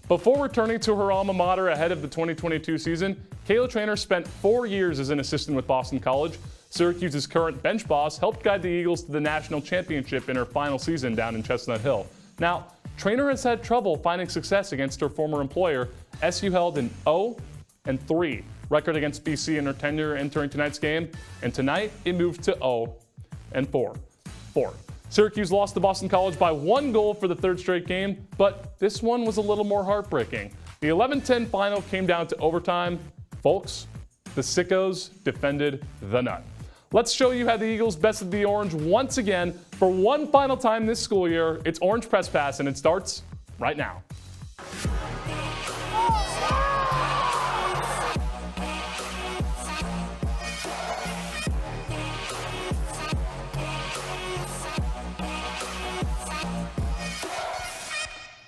Before returning to her alma mater ahead of the 2022 season, Kayla Trainer spent 4 years as an assistant with Boston College. Syracuse's current bench boss helped guide the Eagles to the national championship in her final season down in Chestnut Hill. Now, Trainer has had trouble finding success against her former employer. SU held an 0-3 record against BC in her tenure entering tonight's game, and tonight it moved to 0-4. Syracuse lost to Boston College by 1 goal for the third straight game, but this one was a little more heartbreaking. The 11-10 final came down to overtime. Folks, the Sickos defended the nut. Let's show you how the Eagles bested the Orange once again for one final time this school year. It's Orange Press Pass, and it starts right now.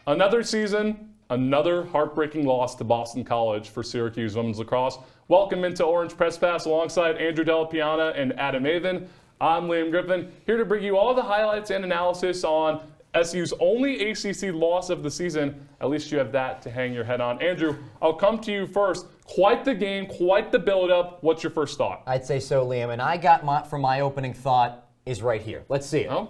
Another season, another heartbreaking loss to Boston College for Syracuse women's lacrosse. Welcome into Orange Press Pass alongside Andrew Della, Piana, and Avin. I'm Liam Griffin, here to bring you all the highlights and analysis on SU's only ACC loss of the season. At least you have that to hang your head on. Andrew, I'll come to you first. Quite the game, quite the build-up. What's your first thought? I'd say so, Liam. And I got my opening thought is right here. Let's see it.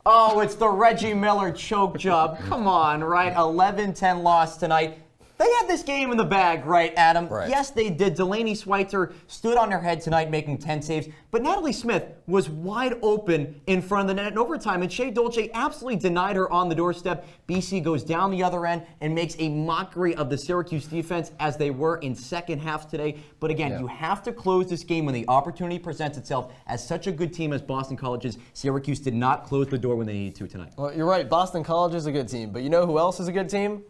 Oh, it's the Reggie Miller choke job. Come on, right? 11-10 loss tonight. They had this game in the bag, right, Adam? Right. Yes, they did. Delaney Schweitzer stood on her head tonight making 10 saves, but Natalie Smith was wide open in front of the net in overtime, and Shea Dolce absolutely denied her on the doorstep. BC goes down the other end and makes a mockery of the Syracuse defense as they were in second half today. But again, you have to close this game when the opportunity presents itself. As such a good team as Boston College is, Syracuse did not close the door when they needed to tonight. Well, you're right. Boston College is a good team, but you know who else is a good team?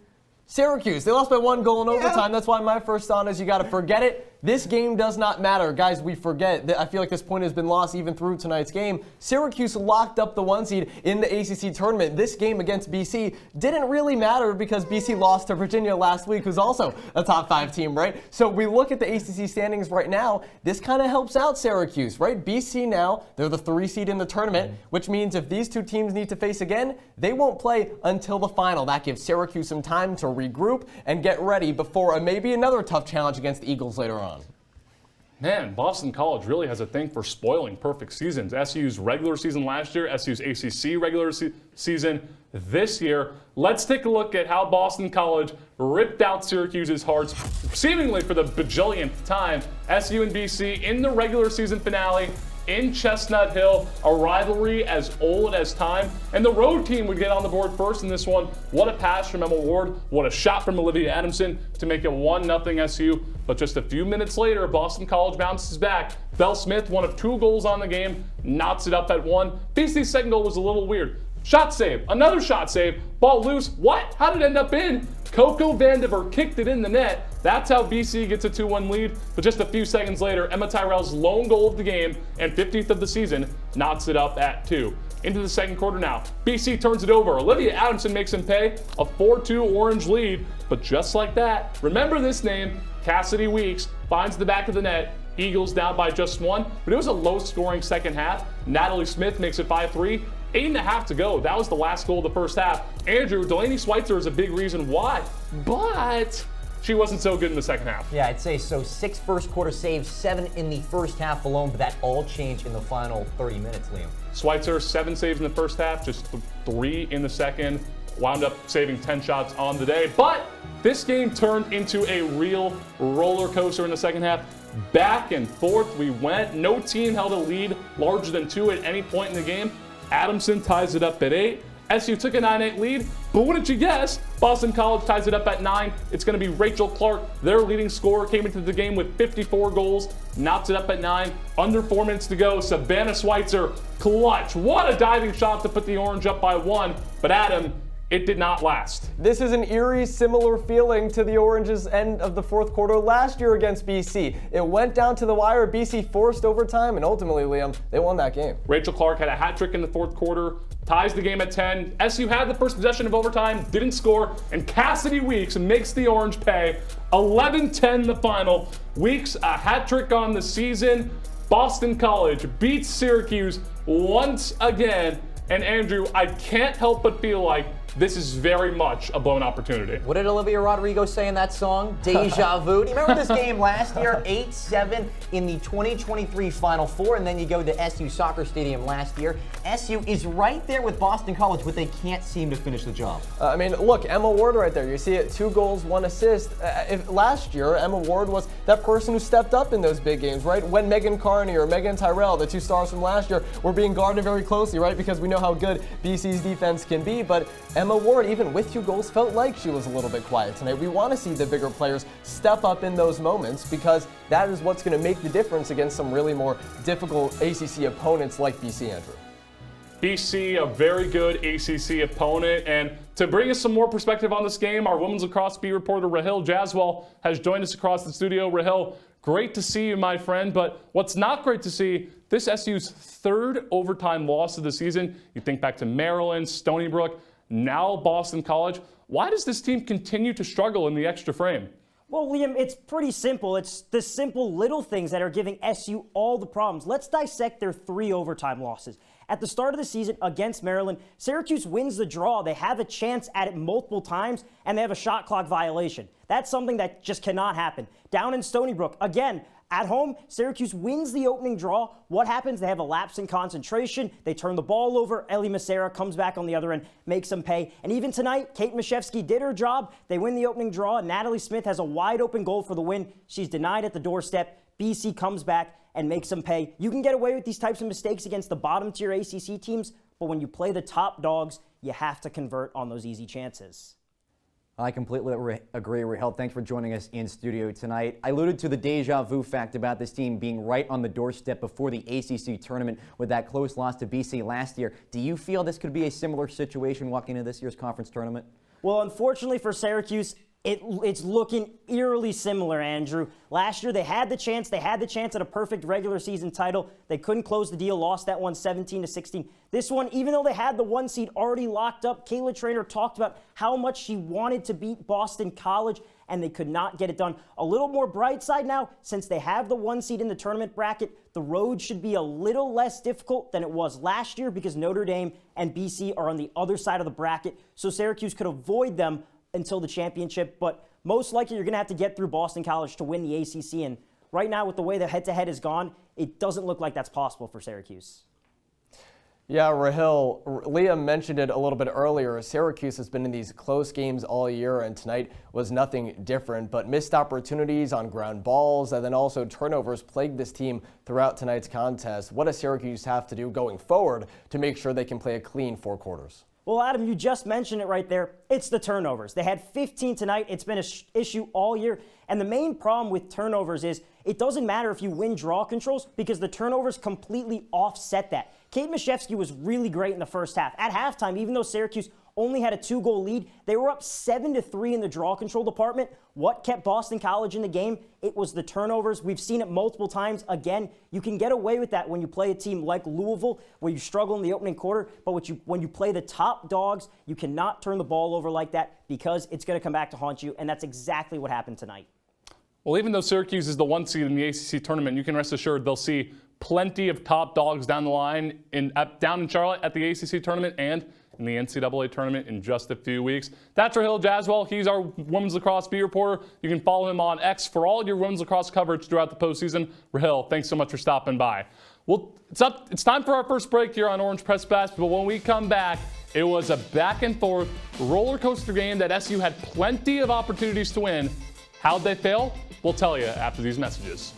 Syracuse. They lost by 1 goal in overtime. That's why my first thought is you got to forget it. This game does not matter. Guys, we forget. I feel like this point has been lost even through tonight's game. Syracuse locked up the 1 seed in the ACC tournament. This game against BC didn't really matter because BC lost to Virginia last week, who's also a top 5 team, right? So we look at the ACC standings right now. This kind of helps out Syracuse, right? BC now, they're the 3 seed in the tournament, which means if these two teams need to face again, they won't play until the final. That gives Syracuse some time to regroup and get ready before maybe another tough challenge against the Eagles later on. Man, Boston College really has a thing for spoiling perfect seasons. SU's regular season last year, SU's ACC regular season this year. Let's take a look at how Boston College ripped out Syracuse's hearts, seemingly for the bajillionth time. SU and BC in the regular season finale in Chestnut Hill, a rivalry as old as time, and the road team would get on the board first in this one. What a pass from Emma Ward, what a shot from Olivia Adamson to make it 1-0 SU. But just a few minutes later, Boston College bounces back. Belle Smith, one of 2 goals on the game, knots it up at 1. BC's second goal was a little weird. Shot save, another shot save, ball loose. What? How did it end up in? Coco Vandiver kicked it in the net. That's how BC gets a 2-1 lead. But just a few seconds later, Emma Tyrell's lone goal of the game and 15th of the season knots it up at 2. Into the second quarter now. BC turns it over. Olivia Adamson makes him pay. A 4-2 Orange lead. But just like that, remember this name, Cassidy Weeks finds the back of the net. Eagles down by just 1, but it was a low-scoring second half. Natalie Smith makes it 5-3. 8.5 to go. That was the last goal of the first half. Andrew, Delaney Schweitzer is a big reason why, but she wasn't so good in the second half. Yeah, I'd say so. 6 first quarter saves, 7 in the first half alone, but that all changed in the final 30 minutes, Liam. Schweitzer, 7 saves in the first half, just 3 in the second. Wound up saving 10 shots on the day. But this game turned into a real roller coaster in the second half. Back and forth we went. No team held a lead larger than 2 at any point in the game. Adamson ties it up at 8. SU took a 9-8 lead, but wouldn't you guess, Boston College ties it up at 9. It's going to be Rachel Clark, their leading scorer, came into the game with 54 goals, knocked it up at 9. Under 4 minutes to go, Savannah Schweitzer, clutch. What a diving shot to put the Orange up by 1, but Adam, it did not last. This is an eerie, similar feeling to the Orange's end of the fourth quarter last year against BC. It went down to the wire. BC forced overtime, and ultimately, Liam, they won that game. Rachel Clark had a hat trick in the fourth quarter, ties the game at 10. SU had the first possession of overtime, didn't score, and Cassidy Weeks makes the Orange pay. 11-10 the final. Weeks, a hat trick on the season. Boston College beats Syracuse once again. And Andrew, I can't help but feel like this is very much a blown opportunity. What did Olivia Rodrigo say in that song? Deja vu. Do you remember this game last year? 8-7 in the 2023 Final Four, and then you go to SU Soccer Stadium last year. SU is right there with Boston College, but they can't seem to finish the job. I mean, look, Emma Ward right there. You see it, 2 goals, 1 assist. If last year, Emma Ward was that person who stepped up in those big games, right? When Megan Carney or Megan Tyrell, the 2 stars from last year, were being guarded very closely, right? Because we know how good BC's defense can be, but Emma Ward, even with 2 goals, felt like she was a little bit quiet tonight. We want to see the bigger players step up in those moments because that is what's going to make the difference against some really more difficult ACC opponents like BC, Andrew. BC, a very good ACC opponent. And to bring us some more perspective on this game, our women's lacrosse beat reporter Rahill Jaiswal has joined us across the studio. Rahill, great to see you, my friend. But what's not great to see, this SU's 3rd overtime loss of the season. You think back to Maryland, Stony Brook, now Boston College. Why does this team continue to struggle in the extra frame? Well, Liam, it's pretty simple. It's the simple little things that are giving SU all the problems. Let's dissect their 3 overtime losses. At the start of the season against Maryland, Syracuse wins the draw. They have a chance at it multiple times, and they have a shot clock violation. That's something that just cannot happen. Down in Stony Brook, again, at home, Syracuse wins the opening draw. What happens? They have a lapse in concentration. They turn the ball over. Ellie Macera comes back on the other end, makes them pay. And even tonight, Kate Mashevsky did her job. They win the opening draw. Natalie Smith has a wide open goal for the win. She's denied at the doorstep. BC comes back and makes them pay. You can get away with these types of mistakes against the bottom tier ACC teams, but when you play the top dogs, you have to convert on those easy chances. I completely agree, Rahill. Thanks for joining us in studio tonight. I alluded to the deja vu fact about this team being right on the doorstep before the ACC tournament with that close loss to BC last year. Do you feel this could be a similar situation walking into this year's conference tournament? Well, unfortunately for Syracuse, it's looking eerily similar, Andrew. Last year, they had the chance at a perfect regular season title. They couldn't close the deal, lost that one 17-16. This one, even though they had the 1 seed already locked up, Kayla Traynor talked about how much she wanted to beat Boston College, and they could not get it done. A little more bright side now, since they have the 1 seed in the tournament bracket, the road should be a little less difficult than it was last year because Notre Dame and BC are on the other side of the bracket, so Syracuse could avoid them until the championship, but most likely you're going to have to get through Boston College to win the ACC, and right now with the way the head-to-head has gone, it doesn't look like that's possible for Syracuse. Yeah, Rahill, Liam mentioned it a little bit earlier. Syracuse has been in these close games all year, and tonight was nothing different, but missed opportunities on ground balls and then also turnovers plagued this team throughout tonight's contest. What does Syracuse have to do going forward to make sure they can play a clean 4 quarters? Well, Adam, you just mentioned it right there. It's the turnovers. They had 15 tonight. It's been an issue all year. And the main problem with turnovers is it doesn't matter if you win draw controls because the turnovers completely offset that. Kate Mashevsky was really great in the first half. At halftime, even though Syracuse only had a 2-goal lead, they were up 7-3 in the draw control department. What kept Boston College in the game? It was the turnovers. We've seen it multiple times. Again, you can get away with that when you play a team like Louisville, where you struggle in the opening quarter, but when you play the top dogs, you cannot turn the ball over like that because it's going to come back to haunt you, and that's exactly what happened tonight. Well, even though Syracuse is the 1 seed in the ACC tournament, you can rest assured they'll see plenty of top dogs down the line down in Charlotte at the ACC tournament and in the NCAA tournament in just a few weeks. That's Rahill Jaiswal. He's our women's lacrosse beat reporter. You can follow him on X for all your women's lacrosse coverage throughout the postseason. Rahill, thanks so much for stopping by. Well, it's time for our first break here on Orange Press Basketball. When we come back, it was a back and forth roller coaster game that SU had plenty of opportunities to win. How'd they fail? We'll tell you after these messages.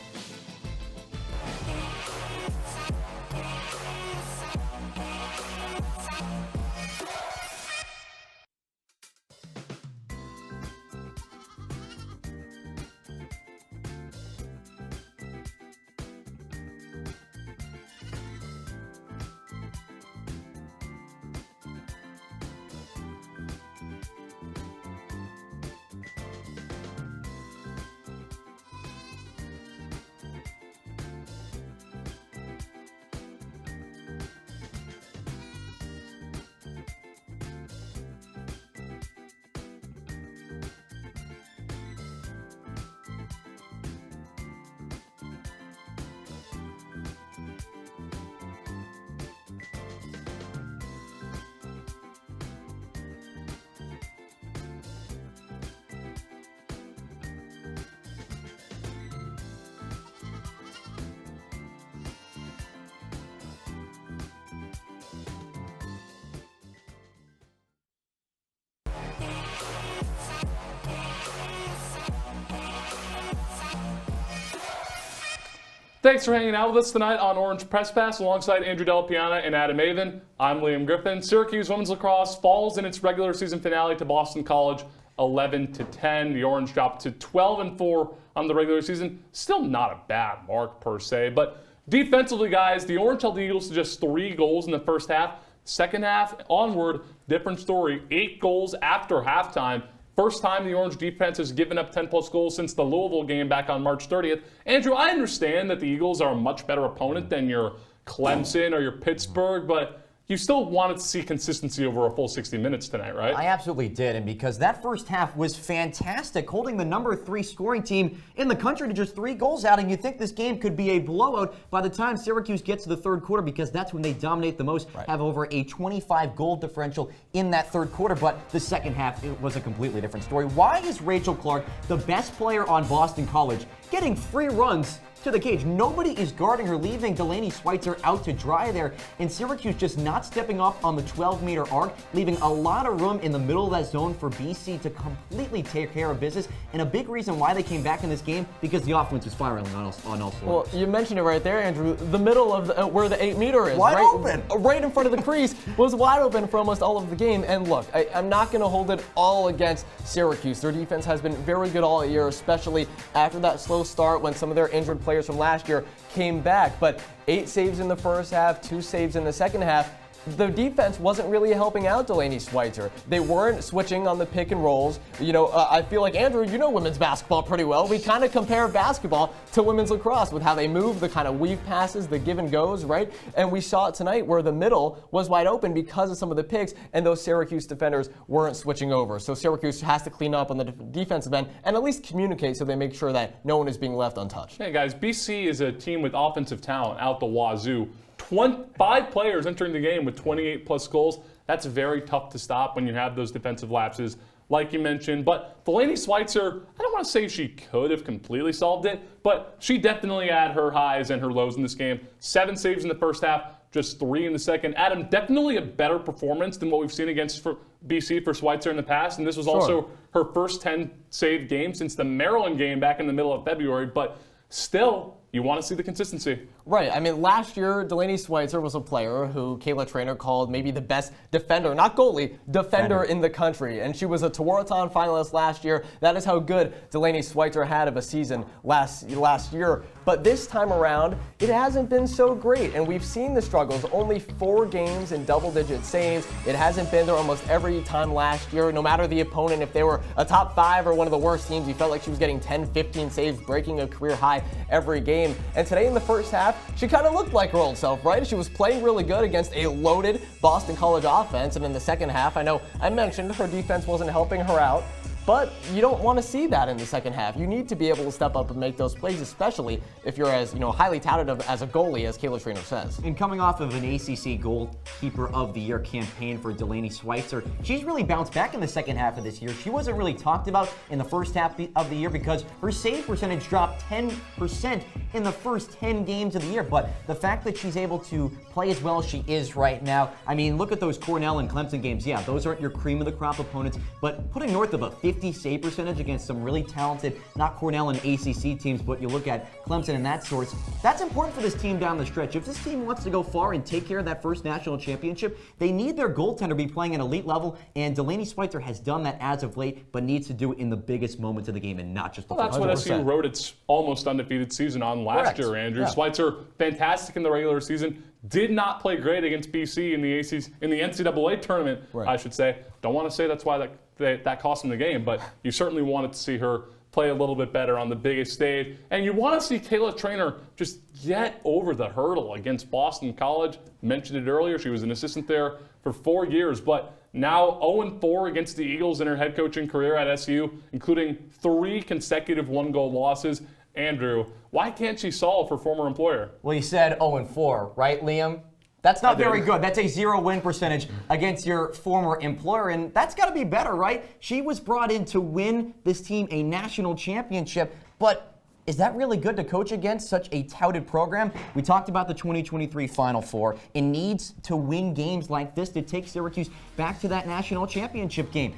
Thanks for hanging out with us tonight on Orange Press Pass alongside Andrew Della, Piana, and Adam Avin. I'm Liam Griffin. Syracuse women's lacrosse falls in its regular season finale to Boston College 11-10. The Orange dropped to 12-4 on the regular season. Still not a bad mark per se, but defensively, guys, the Orange held the Eagles to just 3 goals in the first half. Second half onward, different story. 8 goals after halftime. First time the Orange defense has given up 10-plus goals since the Louisville game back on March 30th. Andrew, I understand that the Eagles are a much better opponent than your Clemson or your Pittsburgh, but you still wanted to see consistency over a full 60 minutes tonight, right? I absolutely did, and because that first half was fantastic, holding the number 3 scoring team in the country to just 3 goals out, and you think this game could be a blowout by the time Syracuse gets to the third quarter, because that's when they dominate the most, have over a 25-goal differential in that third quarter. But the second half, it was a completely different story. Why is Rahill Clark, the best player on Boston College, getting free runs to the cage? Nobody is guarding her, leaving Delaney Schweitzer out to dry there, and Syracuse just not stepping up on the 12-meter arc, leaving a lot of room in the middle of that zone for BC to completely take care of business. And a big reason why they came back in this game, because the offense was firing on all cylinders. Well, you mentioned it right there, Andrew. The middle of where the 8-meter is, wide open, right in front of the crease, was wide open for almost all of the game. And look, I'm not going to hold it all against Syracuse. Their defense has been very good all year, especially after that slow start when some of their injured players from last year came back. But 8 saves in the first half, 2 saves in the second half. The defense wasn't really helping out Delaney Schweitzer. They weren't switching on the pick and rolls. You know, I feel like, Andrew, you know women's basketball pretty well. We kind of compare basketball to women's lacrosse with how they move, the kind of weave passes, the give and goes, right? And we saw it tonight where the middle was wide open because of some of the picks, and those Syracuse defenders weren't switching over. So Syracuse has to clean up on the defensive end and at least communicate so they make sure that no one is being left untouched. Hey, guys, BC is a team with offensive talent out the wazoo. 5 players entering the game with 28-plus goals. That's very tough to stop when you have those defensive lapses, like you mentioned. But Delaney Schweitzer, I don't want to say she could have completely solved it, but she definitely had her highs and her lows in this game. 7 saves in the first half, just 3 in the second. Adam, definitely a better performance than what we've seen against BC for Schweitzer in the past, and this was also her first 10-save game since the Maryland game back in the middle of February. But still, you want to see the consistency. Right. I mean, last year, Delaney Schweitzer was a player who Kayla Trainer called maybe the best defender, not goalie, defender in the country. And she was a Tewaaraton finalist last year. That is how good Delaney Schweitzer had of a season last year. But this time around, it hasn't been so great. And we've seen the struggles. Only 4 games in double-digit saves. It hasn't been there almost every time last year. No matter the opponent, if they were a top 5 or one of the worst teams, you felt like she was getting 10, 15 saves, breaking a career high every game. And today in the first half, she kind of looked like her old self, right? She was playing really good against a loaded Boston College offense. And in the second half, I know I mentioned her defense wasn't helping her out, but you don't want to see that in the second half. You need to be able to step up and make those plays, especially if you're as highly touted as a goalie, as Kayla Trainer says. And coming off of an ACC Goalkeeper of the Year campaign for Delaney Schweitzer, she's really bounced back in the second half of this year. She wasn't really talked about in the first half of the year because her save percentage dropped 10% in the first 10 games of the year. But the fact that she's able to play as well as she is right now, I mean, look at those Cornell and Clemson games. Yeah, those aren't your cream of the crop opponents, but putting north of a 50 save percentage against some really talented, not Cornell and ACC teams, but you look at Clemson and that source, that's important for this team down the stretch. If this team wants to go far and take care of that first national championship, they need their goaltender to be playing at elite level, and Delaney Schweitzer has done that as of late, but needs to do it in the biggest moments of the game and not just the Well, that's what SU wrote its almost undefeated season on last year, Andrew. Yeah. Schweitzer, fantastic in the regular season, did not play great against BC in the NCAA tournament, I should say. Don't want to say that's why that cost him the game, but you certainly wanted to see her play a little bit better on the biggest stage. And you want to see Kayla Trainer just get over the hurdle against Boston College. Mentioned it earlier, she was an assistant there for 4 years, but now 0-4 against the Eagles in her head coaching career at SU, including 3 consecutive 1-goal losses. Andrew, why can't she solve her former employer? Well, you said 0-4, right, Liam? That's not very good. That's a 0-win percentage against your former employer, and that's got to be better, right? She was brought in to win this team a national championship, but is that really good to coach against such a touted program? We talked about the 2023 Final Four. It needs to win games like this to take Syracuse back to that national championship game.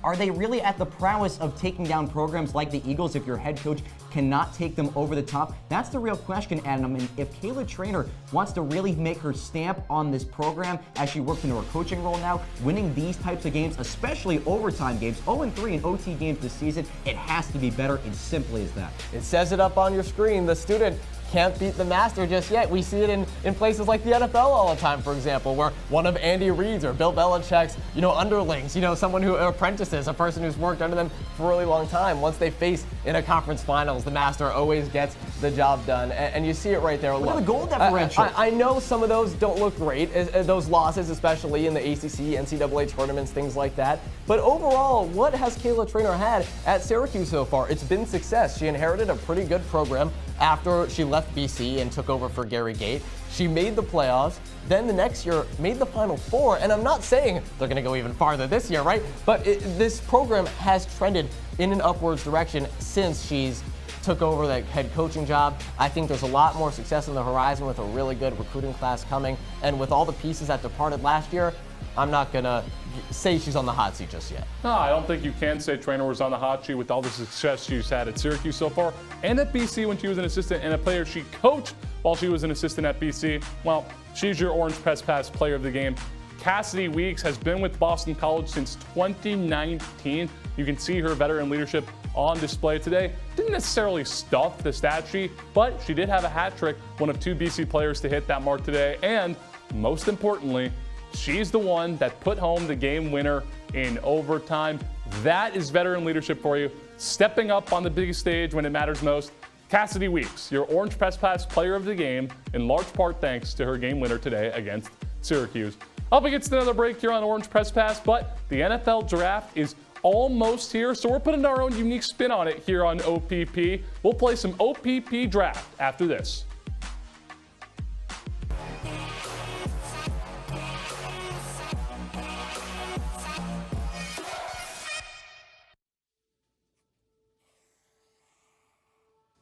Are they really at the prowess of taking down programs like the Eagles if your head coach cannot take them over the top. That's the real question, Adam. And if Kayla Trainer wants to really make her stamp on this program as she works into her coaching role now, winning these types of games, especially overtime games, 0-3 in OT games this season, it has to be better, and simply as that. It says it up on your screen. The student can't beat the master just yet. We see it in places like the NFL all the time, for example, where one of Andy Reid's or Bill Belichick's, underlings, someone who apprentices, a person who's worked under them for a really long time. Once they face in a conference finals, the master always gets the job done, and you see it right there. Look at the goal differential. I know some of those don't look great, those losses, especially in the ACC, NCAA tournaments, things like that. But overall, what has Kayla Trainer had at Syracuse so far? It's been success. She inherited a pretty good program after she left BC and took over for Gary Gait. She made the playoffs, then the next year made the Final Four, and I'm not saying they're going to go even farther this year, right? But this program has trended in an upwards direction since she's took over that head coaching job. I think there's a lot more success on the horizon with a really good recruiting class coming, and with all the pieces that departed last year, I'm not going to say she's on the hot seat just yet. No, I don't think you can say Trainer was on the hot seat with all the success she's had at Syracuse so far and at BC when she was an assistant, and a player she coached while she was an assistant at BC. Well, she's your Orange Press Pass player of the game. Cassidy Weeks has been with Boston College since 2019. You can see her veteran leadership on display today. Didn't necessarily stuff the stat sheet, but she did have a hat trick, one of 2 BC players to hit that mark today, and most importantly, she's the one that put home the game winner in overtime. That is veteran leadership for you, stepping up on the big stage when it matters most. Cassidy Weeks, your Orange Press Pass player of the game, in large part thanks to her game winner today against Syracuse. Up against another break here on Orange Press Pass, but the NFL draft is almost here, so we're putting our own unique spin on it here on OPP. We'll play some OPP draft after this.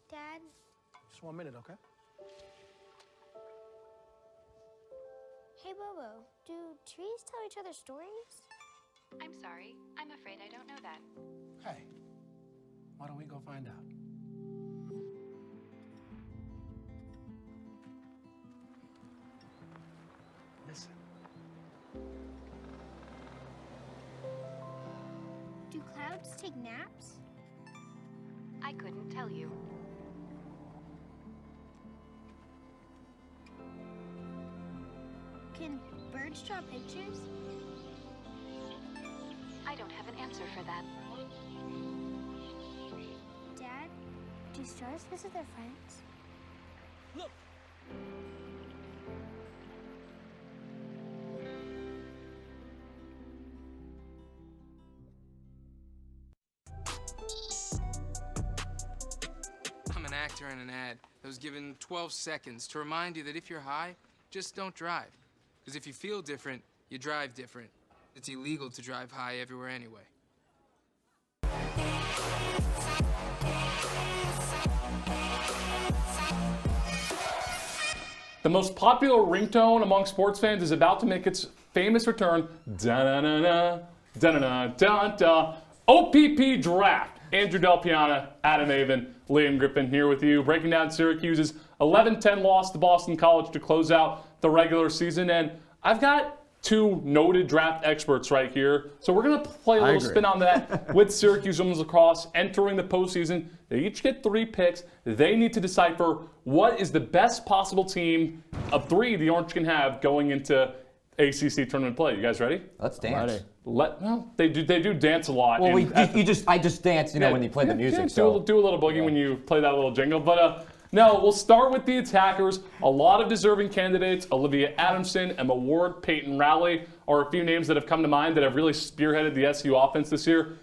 Dad? Just 1 minute, okay? Hey, Bobo, do trees tell each other stories? I'm sorry. I'm afraid I don't know that. Hey, why don't we go find out? Listen. Do clouds take naps? I couldn't tell you. Can birds draw pictures? I don't have an answer for that. Dad, do stars visit their friends? Look! I'm an actor in an ad that was given 12 seconds to remind you that if you're high, just don't drive. Because if you feel different, you drive different. It's illegal to drive high everywhere anyway. The most popular ringtone among sports fans is about to make its famous return. Da-na-na-na, da-na-na-da-da. OPP Draft. Andrew Del Piana, Adam Avin, Liam Griffin here with you, breaking down Syracuse's 11-10 loss to Boston College to close out the regular season. And I've got 2 noted draft experts right here. So we're going to play a little spin on that with Syracuse women's lacrosse entering the postseason. They each get 3 picks. They need to decipher what is the best possible team of 3 the Orange can have going into ACC tournament play. You guys ready? Let's dance. Well, they do dance a lot. Well, I just dance, when you play the music. Yeah, So do a little boogie when you play that little jingle. But no, we'll start with the attackers. A lot of deserving candidates. Olivia Adamson, Emma Ward, Peyton Rowley are a few names that have come to mind that have really spearheaded the SU offense this year.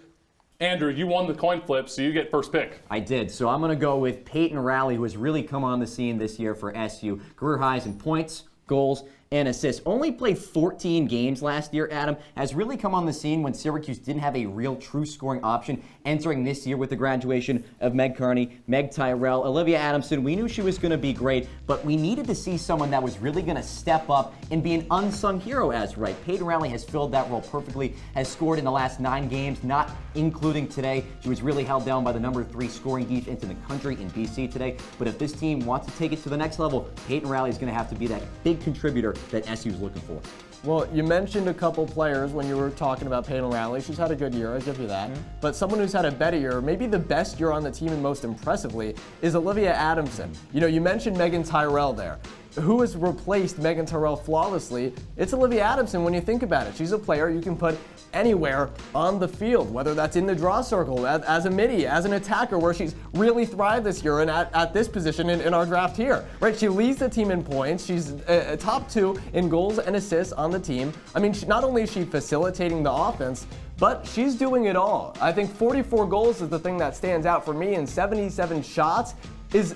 Andrew, you won the coin flip, so you get first pick. I did. So I'm going to go with Peyton Rowley, who has really come on the scene this year for SU. Career highs in points, goals, and assists. Only played 14 games last year, Adam. Has really come on the scene when Syracuse didn't have a real true scoring option entering this year with the graduation of Meg Carney, Meg Tyrell, Olivia Adamson. We knew she was going to be great, but we needed to see someone that was really going to step up and be an unsung hero as right. Peyton Rowley has filled that role perfectly, has scored in the last 9 games, not including today. She was really held down by the number 3 scoring defense in the country in BC today. But if this team wants to take it to the next level, Peyton Rowley is going to have to be that big contributor that SU is looking for. Well, you mentioned a couple players when you were talking about Peyton Rowley. She's had a good year, I give you that. But someone who's had a better year, maybe the best year on the team and most impressively, is Olivia Adamson. You know, you mentioned Megan Tyrell there. Who has replaced Megan Tyrell flawlessly? It's Olivia Adamson when you think about it. She's a player you can put anywhere on the field, whether that's in the draw circle, as a midi, as an attacker, where she's really thrived this year and at this position in our draft here, right? She leads the team in points. She's a top 2 in goals and assists on the team. I mean, not only is she facilitating the offense, but she's doing it all. I think 44 goals is the thing that stands out for me, and 77 shots is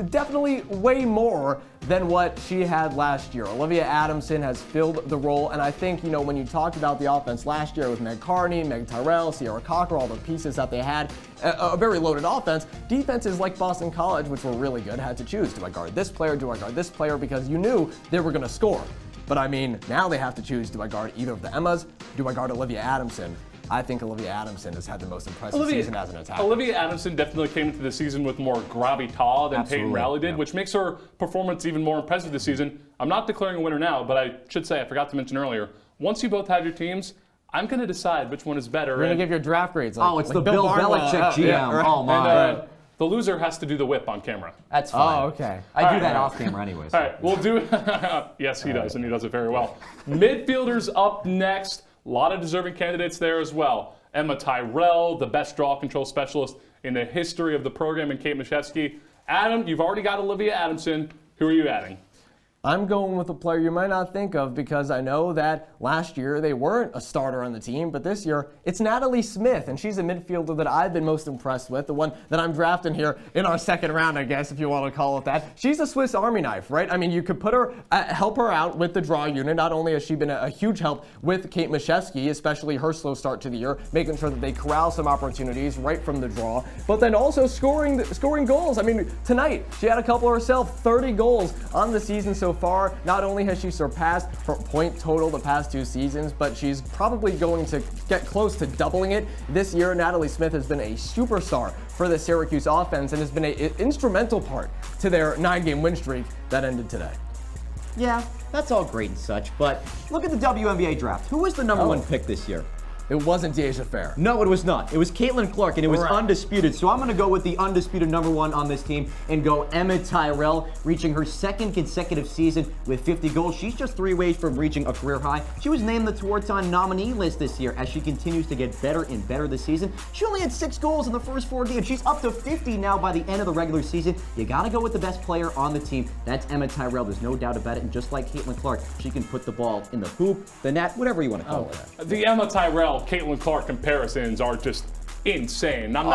definitely way more than what she had last year. Olivia Adamson has filled the role, and I think, you know, when you talked about the offense last year with Meg Carney, Meg Tyrell, Sierra Cocker, all the pieces that they had, a very loaded offense, defenses like Boston College, which were really good, had to choose. Do I guard this player? Do I guard this player? Because you knew they were going to score. But I mean, now they have to choose, do I guard either of the Emmas? Do I guard Olivia Adamson? I think Olivia Adamson has had the most impressive season as an attacker. Olivia Adamson definitely came into the season with more gravitas than Peyton Rowley did, which makes her performance even more impressive this season. I'm not declaring a winner now, but I should say, I forgot to mention earlier, once you both have your teams, I'm going to decide which one is better. You're going to give your draft grades. It's the Bill Belichick GM. Yeah, right. Oh, my. The loser has to do the whip on camera. That's fine. Oh, okay. I do that off camera anyways. All right, we'll do yes, he does, and he does it very well. Midfielders up next. A lot of deserving candidates there as well. Emma Tyrell, the best draw control specialist in the history of the program, and Kate Mashevsky. Adam, you've already got Olivia Adamson. Who are you adding? I'm going with a player you might not think of, because I know that last year they weren't a starter on the team, but this year it's Natalie Smith, and she's a midfielder that I've been most impressed with, the one that I'm drafting here in our second round, I guess, if you want to call it that. She's a Swiss Army knife, right? I mean, you could put her, help her out with the draw unit. Not only has she been a huge help with Kate Mashevsky, especially her slow start to the year, making sure that they corral some opportunities right from the draw, but then also scoring goals. I mean, tonight she had a couple herself, 30 goals on the season so far. Not only has she surpassed her point total the past 2 seasons, but she's probably going to get close to doubling it this year. Natalie Smith has been a superstar for the Syracuse offense and has been an instrumental part to their 9-game win streak that ended today. Yeah, that's all great and such, but look at the WNBA draft. Who was the number 1 pick this year? It wasn't Deasia Fair. No, it was not. It was Caitlin Clark, and it was undisputed. So I'm going to go with the undisputed number 1 on this team and go Emma Tyrell, reaching her 2nd consecutive season with 50 goals. She's just 3 ways from reaching a career high. She was named the Towarton nominee list this year as she continues to get better and better this season. She only had 6 goals in the first 4 games. She's up to 50 now by the end of the regular season. You got to go with the best player on the team. That's Emma Tyrell. There's no doubt about it. And just like Caitlin Clark, she can put the ball in the hoop, the net, whatever you want to call it. The Emma Tyrell, Caitlin Clark comparisons are just insane. Come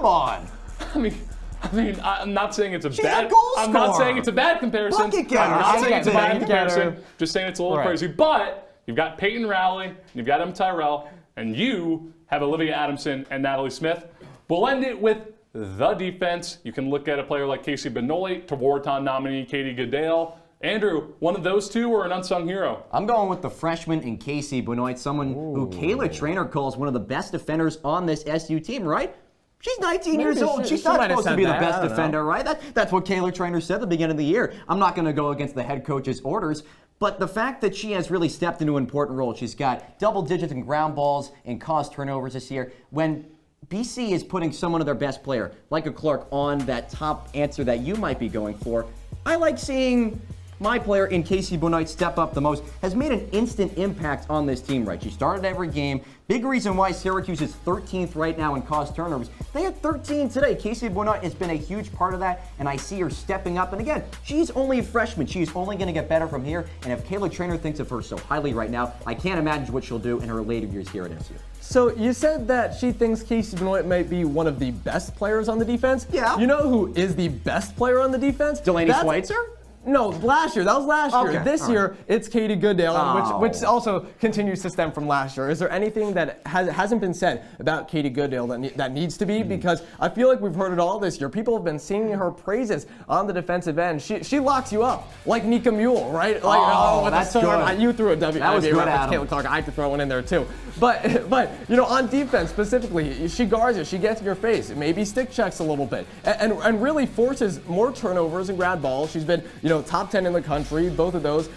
on. I mean, I'm not saying it's a She's bad. a goal I'm not scorer. saying it's a bad comparison. Bucket getter. I'm not saying it's a bad Bucket getter. comparison. Just saying it's a little crazy. But you've got Peyton Rowley, you've got Emma Tyrell, and you have Olivia Adamson and Natalie Smith. We'll end it with the defense. You can look at a player like Casey Benoit, Towarton nominee Katie Goodale. Andrew, one of those two or an unsung hero? I'm going with the freshman in Casey Benoit, someone who Kayla Trainer calls one of the best defenders on this SU team, right? She's 19 years old. She's not supposed to be the best defender, right? That's what Kayla Trainer said at the beginning of the year. I'm not going to go against the head coach's orders, but the fact that she has really stepped into an important role, she's got double digits in ground balls and caused turnovers this year. When BC is putting someone of their best player, like a Clark, on that top answer that you might be going for, I like seeing my player in Casey Benoit step up the most, has made an instant impact on this team, right? She started every game. Big reason why Syracuse is 13th right now in caused turnovers. They had 13 today. Casey Benoit has been a huge part of that, and I see her stepping up. And again, she's only a freshman. She's only going to get better from here. And if Kayla Trainer thinks of her so highly right now, I can't imagine what she'll do in her later years here at SU. So you said that she thinks Casey Benoit might be one of the best players on the defense? Yeah. You know who is the best player on the defense? Delaney Schweitzer? No, last year. That was last year. Okay, This all year, it's Katie Goodale, Oh. which also continues to stem from last year. Is there anything that hasn't been said about Katie Goodale that needs to be? Because I feel like we've heard it all this year. People have been singing her praises on the defensive end. She locks you up like Nika Mule, right? Like, with that's the storm. good. You threw a WNBA That was good, reference, Adam. Caitlin Clark. I had to throw one in there too. But on defense specifically, she guards it. She gets in your face. Maybe stick checks a little bit, and really forces more turnovers and grab balls. She's been top 10 in the country, both of those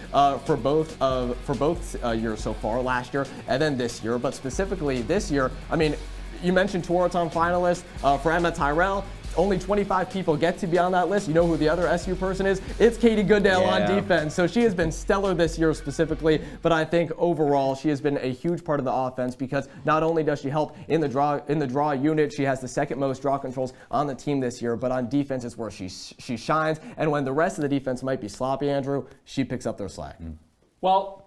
for both years so far, last year and then this year. But specifically this year, I mean, you mentioned Tewaaraton finalist for Emma Tyrell. Only 25 people get to be on that list. You know who the other SU person is? It's Katie Goodale on defense. So she has been stellar this year specifically, but I think overall she has been a huge part of the offense because not only does she help in the draw unit, she has the second most draw controls on the team this year, but on defense is where she shines. And when the rest of the defense might be sloppy, Andrew, she picks up their slack. Well,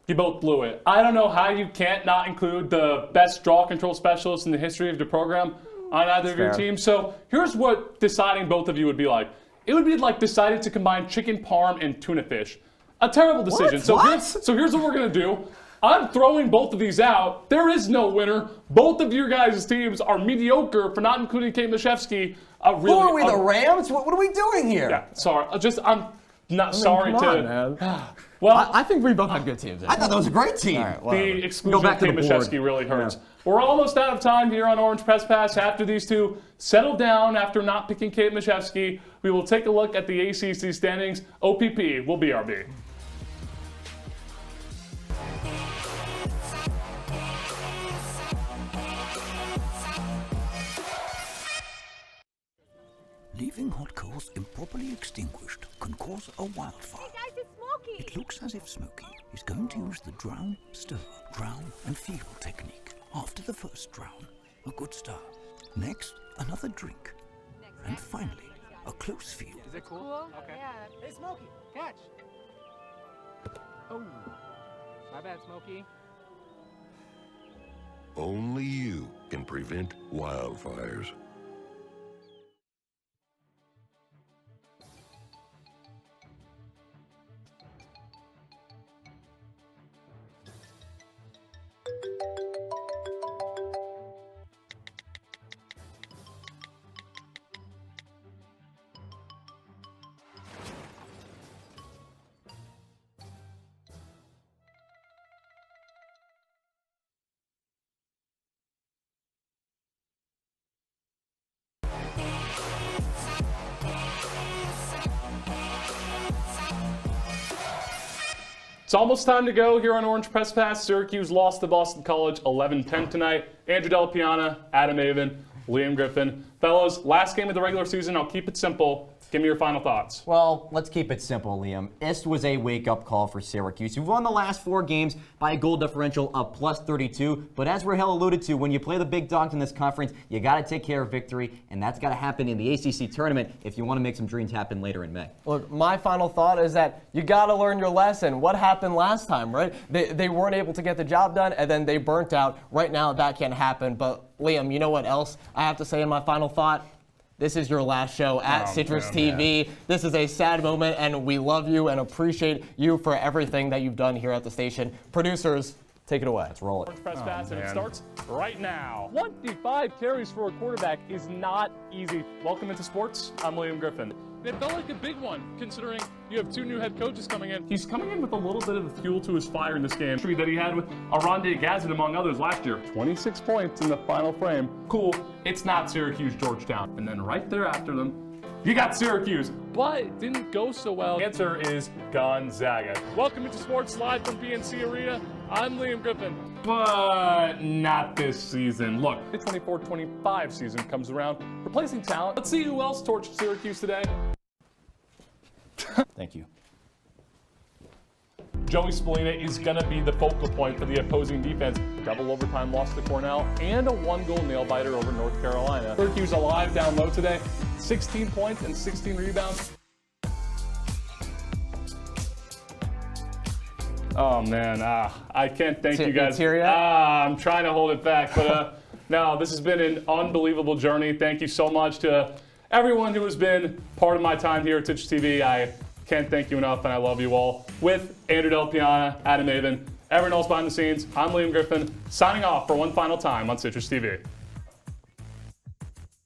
you both blew it. I don't know how you can't not include the best draw control specialist in the history of the program on either of your teams. So here's what deciding both of you would be like. It would be like deciding to combine chicken parm and tuna fish. A terrible decision. So here's what we're going to do. I'm throwing both of these out. There is no winner. Both of your guys' teams are mediocre for not including Kate Mashevsky. Who are we, the Rams? What are we doing here? Yeah, sorry. I'm not sorry come to... on, man. Well, I think we both had good teams. I thought that was a great team. the exclusion back of to Kate the board. Mashevsky really hurts. We're almost out of time here on Orange Press Pass. After these two settle down after not picking Kate Mashevsky, we will take a look at the ACC standings. OPP will BRB. Leaving hot coals improperly extinguished can cause a wildfire. Hey guys, it's Smokey! It looks as if Smokey is going to use the drown, stir, drown and feel technique. After the first drown, a good start. Next, another drink. And finally, a close feel. Is it cool? Okay. Yeah. Hey, Smokey, catch. Oh, my bad, Smokey. Only you can prevent wildfires. It's almost time to go here on Orange Press Pass. Syracuse lost to Boston College 11-10 tonight. Andrew Della, Piana, Adam Avin, Liam Griffin. Fellas, last game of the regular season. I'll keep it simple. Give me your final thoughts. Well, let's keep it simple, Liam. This was a wake-up call for Syracuse, who've won the last 4 games by a goal differential of +32. But as Rahill alluded to, when you play the big dogs in this conference, you got to take care of victory, and that's got to happen in the ACC tournament if you want to make some dreams happen later in May. Look, my final thought is that you got to learn your lesson. What happened last time, right? They weren't able to get the job done, and then they burnt out. Right now, that can't happen. But, Liam, you know what else I have to say in my final thought? This is your last show at CitrusTV. This is a sad moment, and we love you and appreciate you for everything that you've done here at the station. Producers, take it away. Let's roll it. Orange Press Pass, and it starts right now. 25 carries for a quarterback is not easy. Welcome into sports. I'm Liam Griffin. It felt like a big one, considering you have 2 new head coaches coming in. He's coming in with a little bit of fuel to his fire in this game that he had with Aronde Gazet, among others, last year. 26 points in the final frame. Cool. It's not Syracuse, Georgetown. And then right there after them, you got Syracuse. But it didn't go so well. The answer is Gonzaga. Welcome into sports live from PNC Arena. I'm Liam Griffin. But not this season. Look, the 24-25 season comes around, replacing talent. Let's see who else torched Syracuse today. Thank you. Joey Spallina is going to be the focal point for the opposing defense. Double overtime loss to Cornell and a 1-goal nail-biter over North Carolina. Syracuse alive down low today. 16 points and 16 rebounds. Oh, man. I can't thank you guys. I'm trying to hold it back. But no, this has been an unbelievable journey. Thank you so much to everyone who has been part of my time here at CitrusTV. I Can't thank you enough, and I love you all. With Andrew Della, Piana, Adam Avin, everyone else behind the scenes, I'm Liam Griffin, signing off for one final time on Citrus TV.